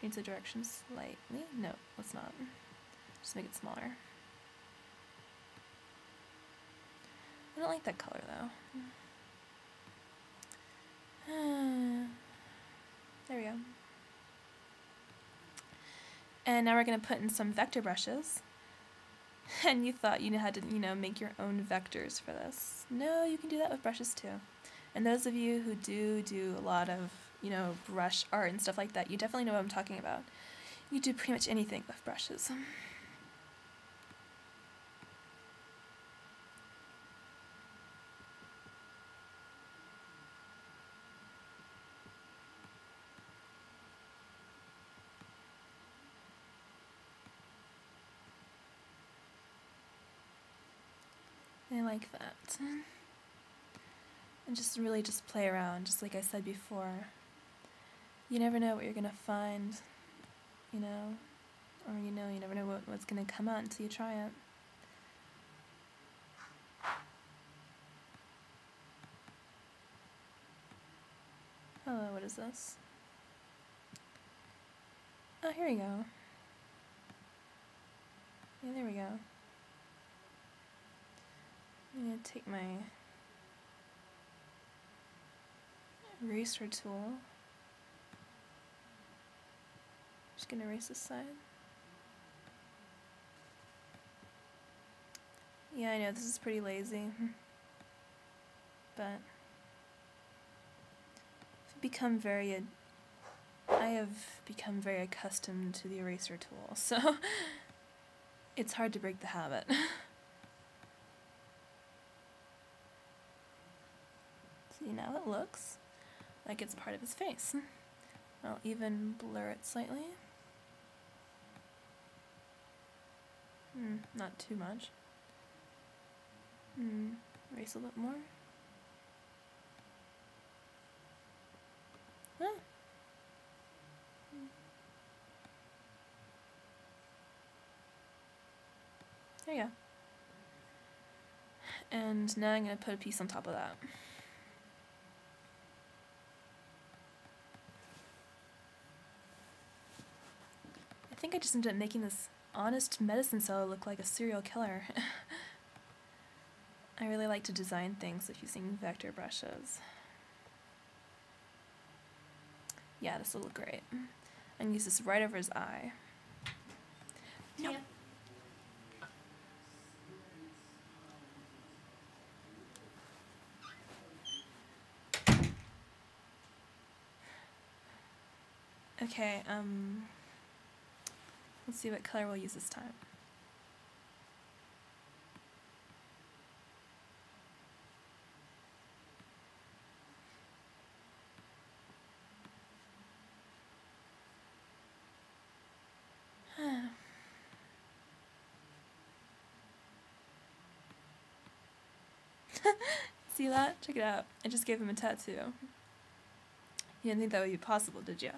change the direction slightly. No, let's not. Just make it smaller. I don't like that color though. There we go. And now we're going to put in some vector brushes. And you thought you had to, make your own vectors for this. No, you can do that with brushes too. And those of you who do a lot of, brush art and stuff like that, you definitely know what I'm talking about. You do pretty much anything with brushes. I like that. And just really just play around, just like I said before. You never know what you're gonna find, or you never know what's gonna come out until you try it. Hello, what is this? Oh, here we go. Yeah, there we go. I'm gonna take my eraser tool. Just gonna erase this side. Yeah, I know this is pretty lazy, but I have become very accustomed to the eraser tool, so it's hard to break the habit. See, now it looks like it's part of his face. I'll even blur it slightly. Not too much. Erase a little more. Ah. There you go. And now I'm going to put a piece on top of that. I think I just ended up making this honest medicine seller look like a serial killer. I really like to design things with using vector brushes. Yeah, this will look great. I'm going to use this right over his eye. No. Yeah. Okay, let's see what color we'll use this time. See that? Check it out. I just gave him a tattoo. You didn't think that would be possible, did you?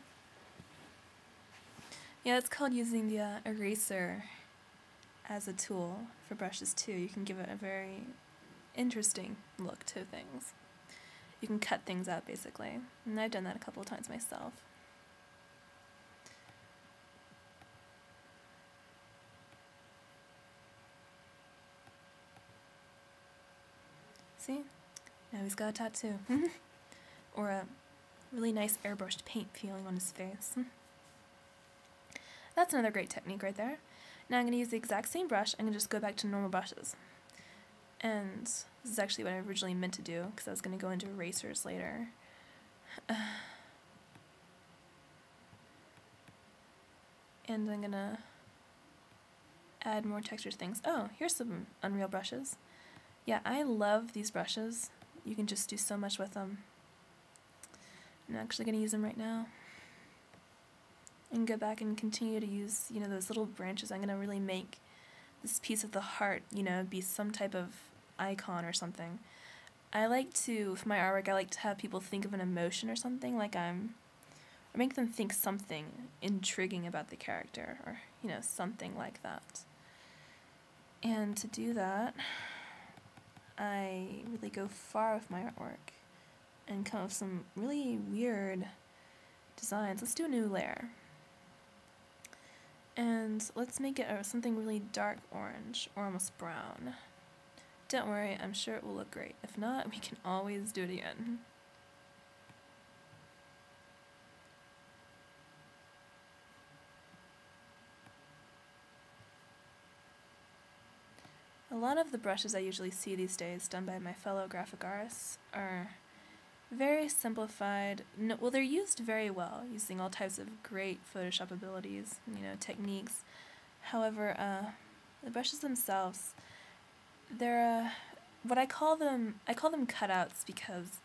Yeah, it's called using the eraser as a tool for brushes too. You can give it a very interesting look to things. You can cut things out basically, and I've done that a couple of times myself. See? Now he's got a tattoo. Or a really nice airbrushed paint feeling on his face. That's another great technique right there. Now I'm going to use the exact same brush. I'm going to just go back to normal brushes. And this is actually what I originally meant to do, because I was going to go into erasers later. And I'm going to add more texture things. Oh, here's some Unreal brushes. Yeah, I love these brushes. You can just do so much with them. I'm actually going to use them right now. And go back and continue to use, those little branches. I'm going to really make this piece of the heart, be some type of icon or something. I like to, for my artwork, I like to have people think of an emotion or something, or make them think something intriguing about the character, or, something like that. And to do that, I really go far with my artwork and come up with some really weird designs. Let's do a new layer. And let's make it something really dark orange or almost brown. Don't worry, I'm sure it will look great. If not, we can always do it again. A lot of the brushes I usually see these days done by my fellow graphic artists are very simplified. No, well, they're used very well, using all types of great Photoshop abilities, techniques. However, the brushes themselves, they're I call them cutouts because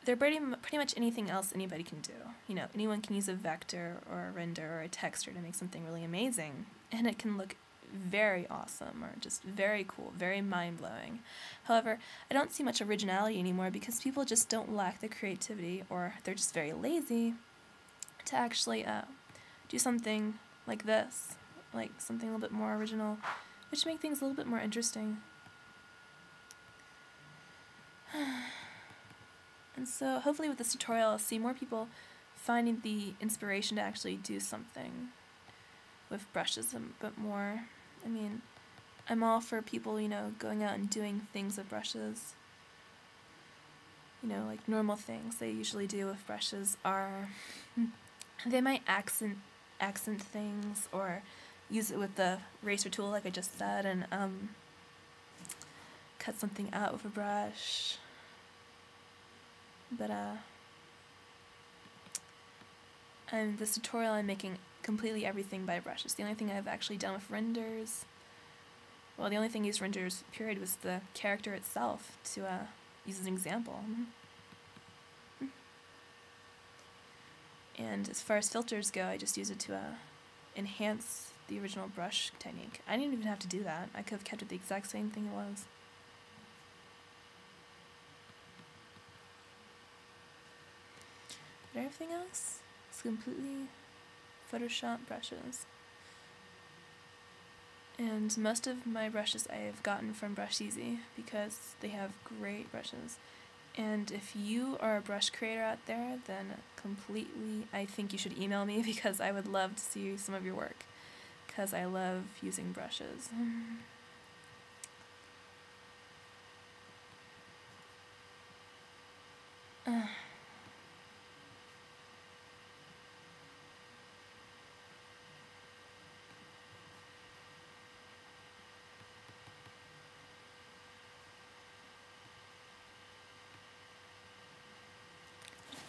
they're pretty much anything else anybody can do. Anyone can use a vector or a render or a texture to make something really amazing, and it can look very awesome or just very cool, very mind-blowing. However, I don't see much originality anymore because people just don't lack the creativity, or they're just very lazy to actually do something like this, like something a little bit more original, which make things a little bit more interesting. And so hopefully with this tutorial I'll see more people finding the inspiration to actually do something with brushes a bit more. I mean, I'm all for people, going out and doing things with brushes. Like normal things they usually do with brushes are, they might accent things or use it with the eraser tool like I just said, and cut something out with a brush. But this tutorial I'm making completely everything by brushes. The only thing I've actually done with renders, well, the only thing I used renders period was the character itself to use as an example. And as far as filters go, I just use it to enhance the original brush technique. I didn't even have to do that. I could have kept it the exact same thing it was. But everything else is completely Photoshop brushes. And most of my brushes I have gotten from Brush Easy because they have great brushes. And if you are a brush creator out there, then I think you should email me because I would love to see some of your work, because I love using brushes.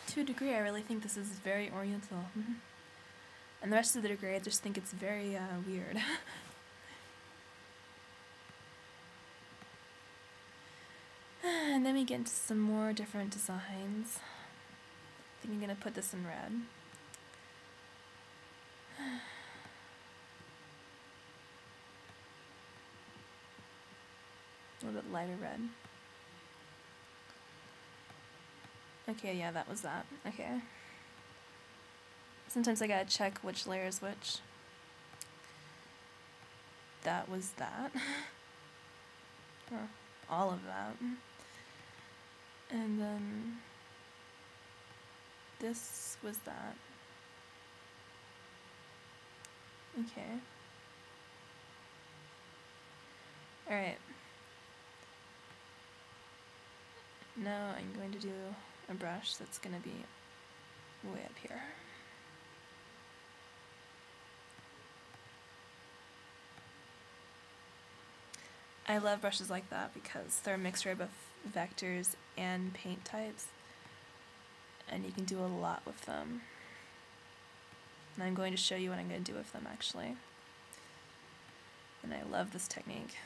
To a degree, I really think this is very oriental. And the rest of the degree, I just think it's very weird. And then we get into some more different designs. I think I'm going to put this in red. A little bit lighter red. Okay, yeah, that was that. Okay. Sometimes I gotta check which layer is which. That was that. Or all of that. And then this was that. Okay. Alright. Now I'm going to do a brush that's going to be way up here. I love brushes like that because they're a mixture of vectors and paint types, and you can do a lot with them. And I'm going to show you what I'm going to do with them actually. And I love this technique.